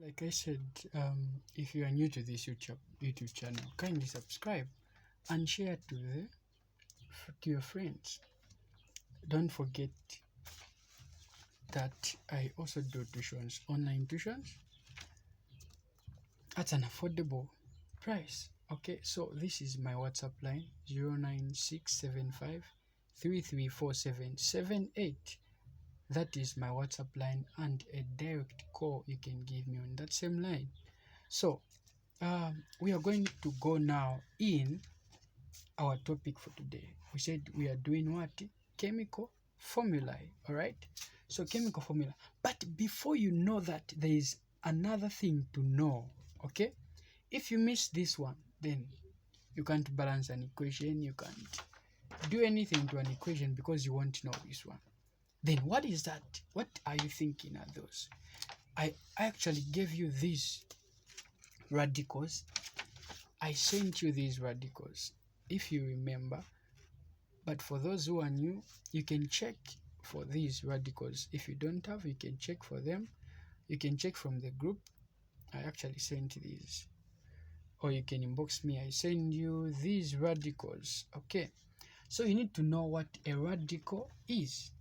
Like I said, if you are new to this YouTube channel, kindly subscribe and share to your friends. Don't forget that I also do tuitions, online tuitions at an affordable price. Okay, so this is my WhatsApp line 09675 334778. That is my WhatsApp line, and a direct call you can give me on that same line. So we are going to go now in our topic for today. We said we are doing what? Chemical formulae. All right. So chemical formula. But before you know that, there is another thing to know. Okay. If you miss this one, then you can't balance an equation. You can't do anything to an equation because you won't know this one. Then what is that? What are you thinking are those? I actually gave you these radicals. I sent you these radicals, if you remember. But for those who are new, you can check for these radicals. If you don't have, you can check for them. You can check from the group. I actually sent these. Or you can inbox me. I send you these radicals. Okay. So you need to know what a radical is.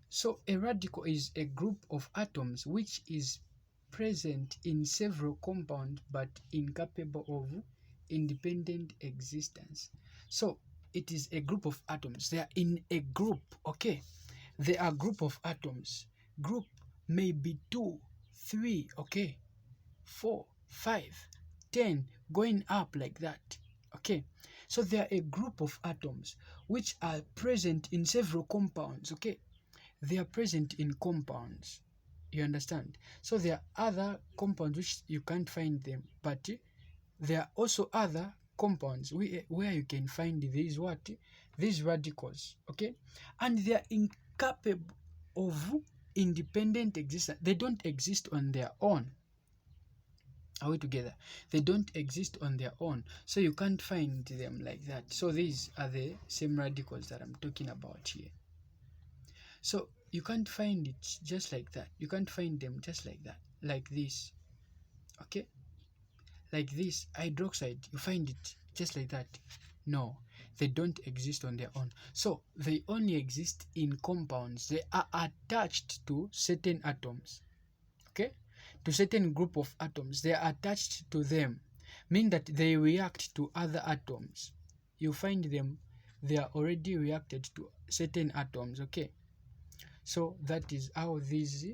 So a radical is a group of atoms which is present in several compounds but incapable of independent existence. So it is a group of atoms. They are in a group. Okay. They are group of atoms. Group may be 2, 3, okay, 4, 5, 10, going up like that. Okay. So they are a group of atoms which are present in several compounds. Okay. They are present in compounds. You understand? So there are other compounds which you can't find them, but there are also other compounds where you can find these these radicals. Okay. And they are incapable of independent existence. They don't exist on their own. Are we together? They don't exist on their own, so you can't find them like that. So these are the same radicals that I'm talking about here. So you can't find it just like that. You can't find them just like that, like this. Okay. Like this hydroxide, you find it just like that. No, they don't exist on their own. So they only exist in compounds. They are attached to certain atoms. Okay. To certain group of atoms, they are attached to them, mean that they react to other atoms. You find them, they are already reacted to certain atoms. Okay. So that is how these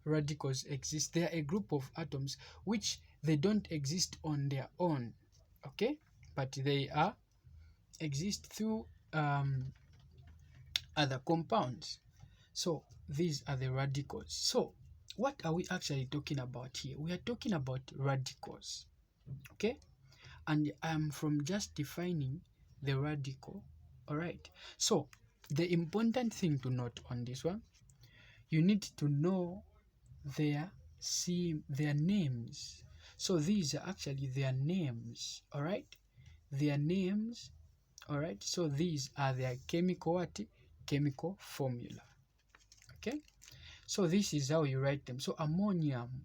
radicals exist. They are a group of atoms which they don't exist on their own. Okay. But they are exist through other compounds. So these are the radicals. So what are we actually talking about here? We are talking about radicals. Okay. And I'm from just defining the radical. All right. So the important thing to note on this one, you need to know their names. So these are actually their names. All right. Their names. All right. So these are their chemical formula. Okay. So this is how you write them. So ammonium,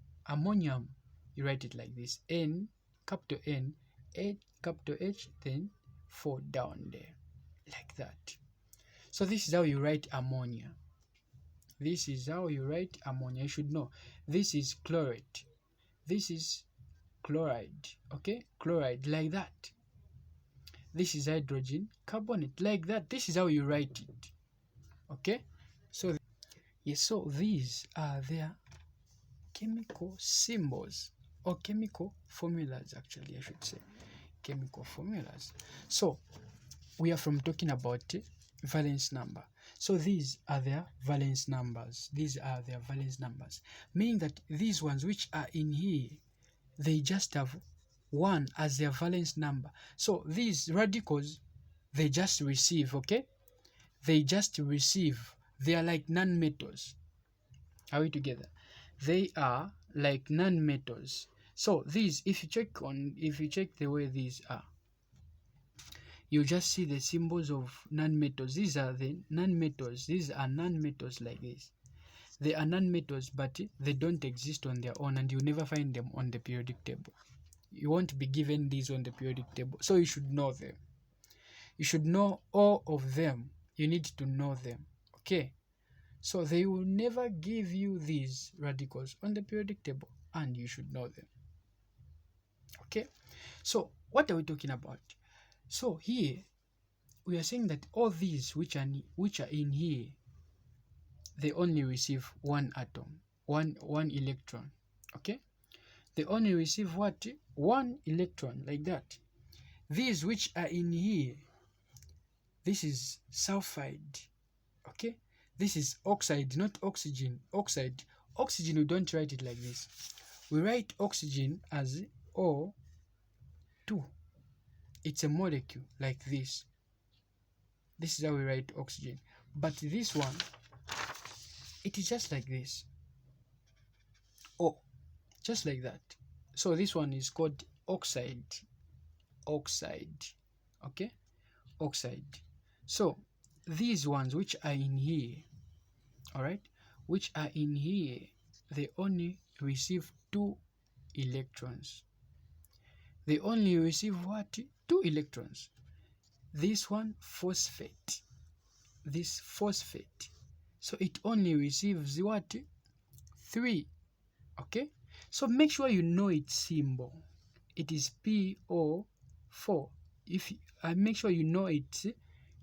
you write it like this: N, capital N, H, capital H, then 4 down there, like that. So this is how you write ammonia. This is how you write ammonia. You should know this is chlorate. This is chloride. Okay, chloride, like that. This is hydrogen carbonate, like that. This is how you write it. Okay. So yes, so these are their chemical symbols, or chemical formulas, actually I should say chemical formulas. So we are from talking about valence number. So these are their valence numbers. These are their valence numbers, meaning that these ones which are in here, they just have 1 as their valence number. So these radicals, they just receive. Okay, they just receive. They are like non-metals. Are we together? They are like non-metals. So these, if you check the way these are, you just see the symbols of non-metals. These are the non-metals. These are non-metals like this. They are non-metals, but they don't exist on their own, and you never find them on the periodic table. You won't be given these on the periodic table, so you should know them. You should know all of them. You need to know them. Okay, so they will never give you these radicals on the periodic table, and you should know them. Okay, so what are we talking about? So here we are saying that all these which are in here, they only receive one atom, one electron. Okay, they only receive what? One electron, like that. These which are in here, this is sulfide. Okay, this is oxide, not oxygen. Oxide, we don't write it like this. We write oxygen as O2. It's a molecule like this. This is how we write oxygen. But this one, it is just like this. O, just like that. So this one is called oxide. Okay, oxide. So these ones which are in here, all right, which are in here, they only receive 2 electrons. They only receive what? 2 electrons. This one, phosphate. This phosphate. So it only receives what? 3. Okay, so make sure you know its symbol. It is PO4. If make sure you know its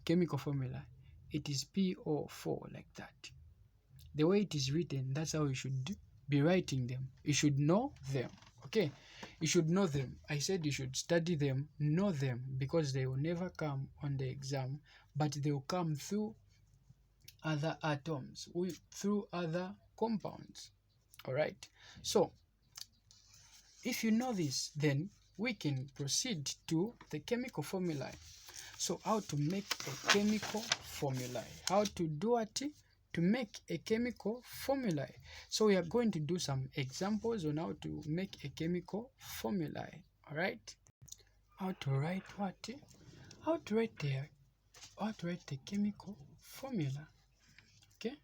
chemical formula. It is PO4, like that. The way it is written, that's how you should be writing them. You should know them. Okay, you should know them. I said you should study them, know them, because they will never come on the exam, but they will come through other atoms, through other compounds. All right, so if you know this, then we can proceed to the chemical formulae. So how to make a chemical formulae, how to do it to make a chemical formulae. So we are going to do some examples on how to make a chemical formulae. All right, how to write what? How to write the chemical formula. Okay,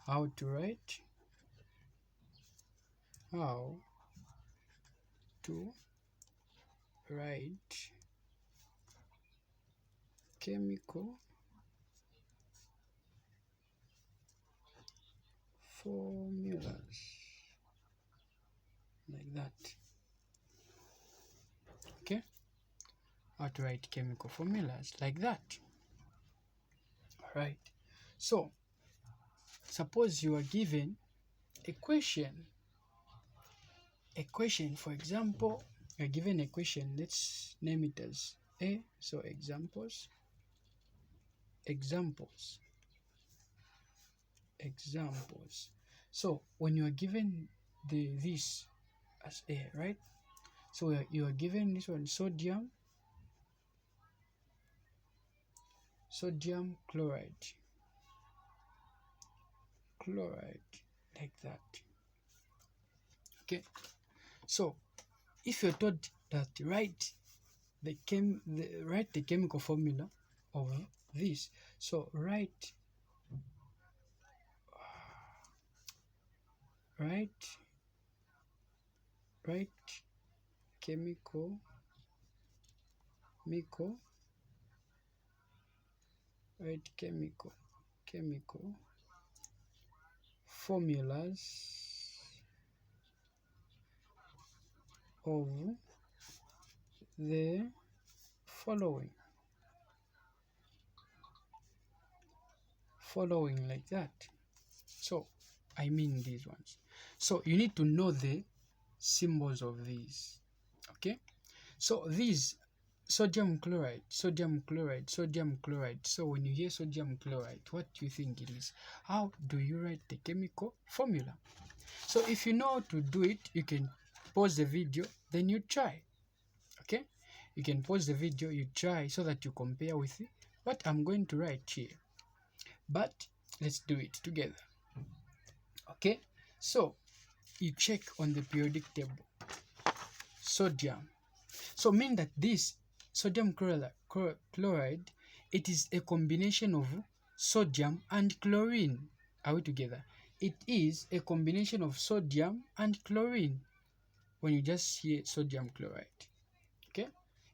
how to write chemical formulas, like that. Okay, how to write chemical formulas like that. All right, so suppose you are given a question, for example, you're given a question. Let's name it as A. So examples. So when you are given this as A, right? So you are given this one, sodium chloride, like that. Okay, so if you're told that write the chemical formula of this, so write chemical formulas of the following, like that. So I mean these ones. So you need to know the symbols of these. Okay, so these sodium chloride. So when you hear sodium chloride, what do you think it is? How do you write the chemical formula? So if you know how to do it, you can pause the video, then you try. Okay, you can pause the video, you try, so that you compare with what I'm going to write here. But let's do it together. Okay, so you check on the periodic table. Sodium, so mean that this sodium chloride, it is a combination of sodium and chlorine. Are we together? it is a combination of sodium and chlorine. When you just hear sodium chloride, okay,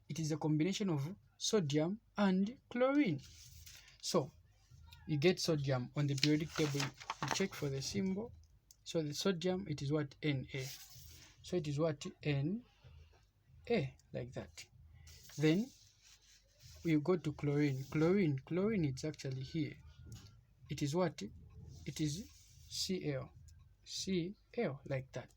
it is a combination of sodium and chlorine. So you get sodium on the periodic table, you check for the symbol. So the sodium, it is what? Na. So it is what? Na, like that. Then we go to chlorine. Chlorine it's actually here. It is what? It is Cl, like that.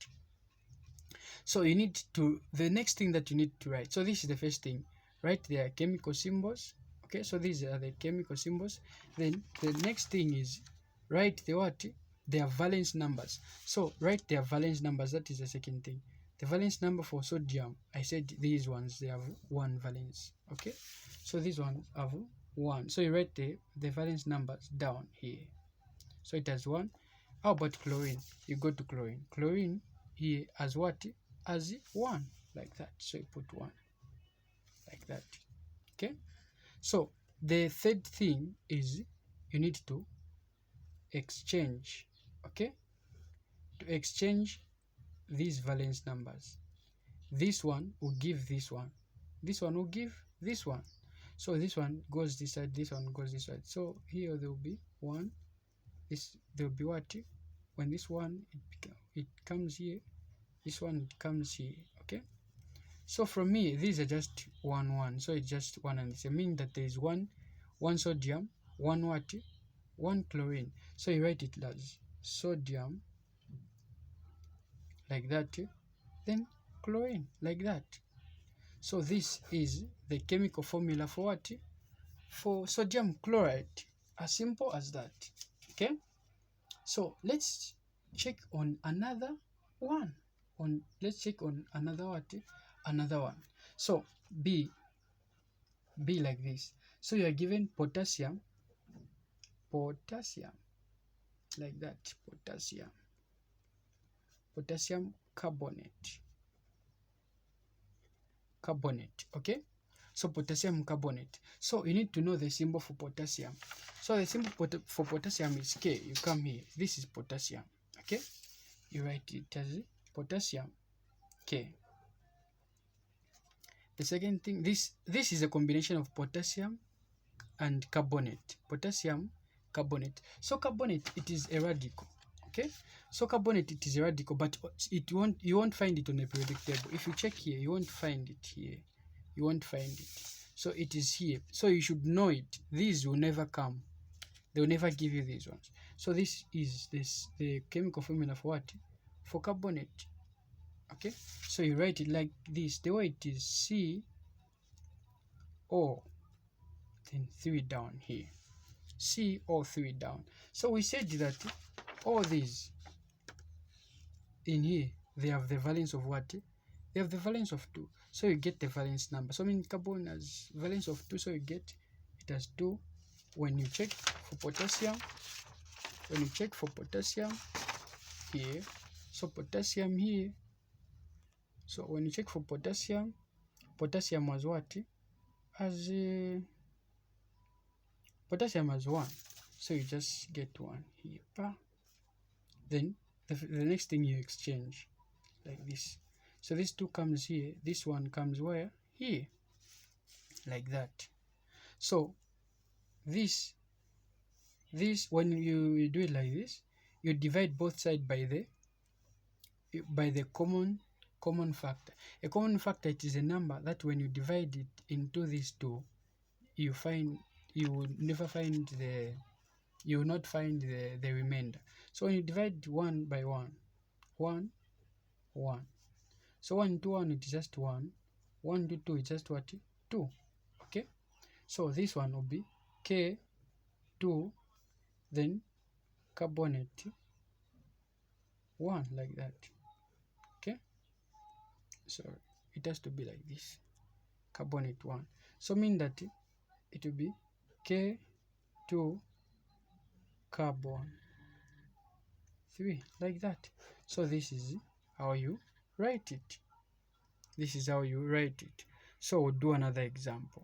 So you need to, the next thing that you need to write, so this is the first thing, write their chemical symbols. Okay, so these are the chemical symbols. Then the next thing is write the what? Their valence numbers. So write their valence numbers. That is the second thing. The valence number for sodium, I said these ones, they have 1 valence. Okay, so these ones have 1. So you write the valence numbers down here. So it has 1. How about chlorine? You go to chlorine. Chlorine here as what? As 1, like that. So you put 1, like that. Okay, so the third thing is you need to exchange. Okay, to exchange these valence numbers, this one will give this one, this one will give this one. So this one goes this side, this one goes this side. So here there will be 1. This there will be what? When this one it comes here, this one it comes here. Okay, so from here these are just 1 1. So it's just 1 and the same, meaning that there is 1 sodium, 1 what? 1 chlorine. So you write it as sodium, like that, then chlorine, like that. So this is the chemical formula for what? For sodium chloride. As simple as that. Okay, so let's check on another one. Let's check on another what? Another one. So B like this. So you are given potassium, like that, potassium carbonate. Okay, so potassium carbonate. So you need to know the symbol for potassium. So the symbol for potassium is K. You come here, this is potassium. Okay, you write it as potassium K. The second thing, this is a combination of potassium and carbonate. Potassium carbonate. So carbonate, it is a radical. Okay, so carbonate, it is a radical, but you won't find it on the periodic table. If you check here, you won't find it here. You won't find it. So it is here. So you should know it. These will never come. They will never give you these ones. So this is the chemical formula for what? For carbonate. Okay, so you write it like this. The way it is CO, then 3 down here. CO3 down. So we said that all these in here, they have the valence of what? They have the valence of 2. So you get the valence number. So I mean carbon has valence of 2, so you get it as 2. When you check for potassium, here, so potassium here, so when you check for potassium was what? As potassium has 1, so you just get 1 here. Then the next thing you exchange like this. So this 2 comes here, this one comes where? Here, like that. So this when you do it like this, you divide both sides by the common factor. A common factor, it is a number that when you divide it into these 2, you will not find the remainder. So when you divide 1 by 1, 1 1. So 1 into 1, it is just 1. 1 into 2 is just what? 2. Okay, so this one will be K2, then carbonate 1, like that. Okay, so it has to be like this, carbonate 1. So mean that it will be K2 carbon 3, like that. So this is how you write it. So we'll do another example.